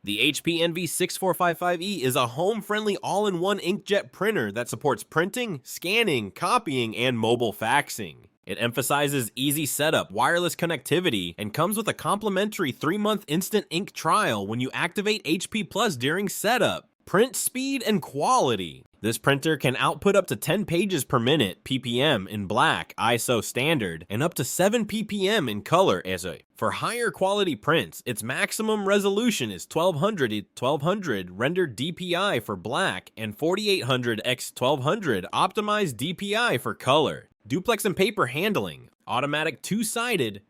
The HP NV6455E is a home-friendly all-in-one inkjet printer that supports printing, scanning, copying, and mobile faxing. It emphasizes easy setup, wireless connectivity, and comes with a complimentary 3-month instant ink trial when you activate HP Plus during setup. Print speed and quality. This printer can output up to 10 pages per minute (ppm) in black ISO standard and up to 7 ppm in color ISO. For higher quality prints, its maximum resolution is 1200 rendered DPI for black and 4800 x 1200 optimized DPI for color. Duplex and paper handling. Automatic two-sided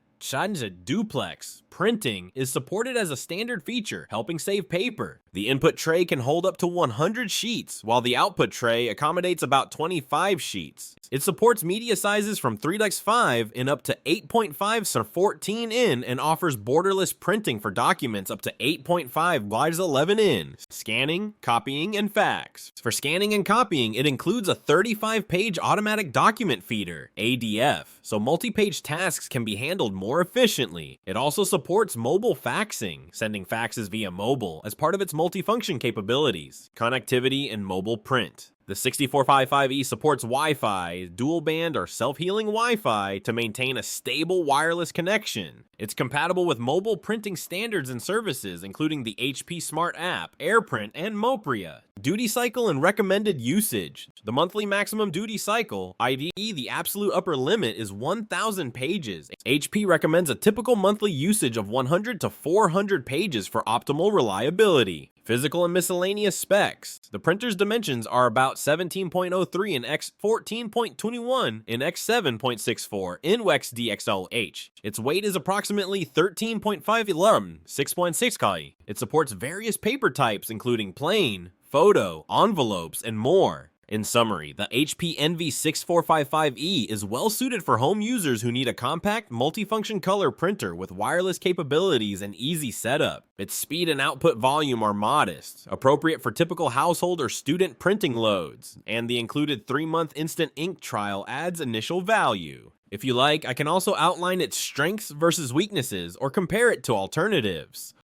duplex printing is supported as a standard feature, helping save paper. The input tray can hold up to 100 sheets, while the output tray accommodates about 25 sheets. It supports media sizes from 3x5 in up to 8.5 to 14 in and offers borderless printing for documents up to 8.5 by 11 in. Scanning, copying, and fax. For scanning and copying, it includes a 35-page automatic document feeder, ADF, so multi-page tasks can be handled more efficiently. It also supports mobile faxing, sending faxes via mobile as part of its multifunction capabilities, connectivity, and mobile print. The 6455E supports Wi-Fi, dual band, or self-healing Wi-Fi to maintain a stable wireless connection. It's compatible with mobile printing standards and services, including the HP Smart App, AirPrint, and Mopria. Duty cycle and recommended usage. The monthly maximum duty cycle, i.e. the absolute upper limit, is 1,000 pages. HP recommends a typical monthly usage of 100 to 400 pages for optimal reliability. Physical and miscellaneous specs. The printer's dimensions are about 17.03 in x 14.21 in x 7.64 in WEX DXLH. Its weight is approximately 13.5 kg, 6.6 kg. It supports various paper types including plain, photo, envelopes, and more. In summary, the HP NV6455E is well suited for home users who need a compact, multifunction color printer with wireless capabilities and easy setup. Its speed and output volume are modest, appropriate for typical household or student printing loads, and the included 3-month instant ink trial adds initial value. If you like, I can also outline its strengths versus weaknesses or compare it to alternatives.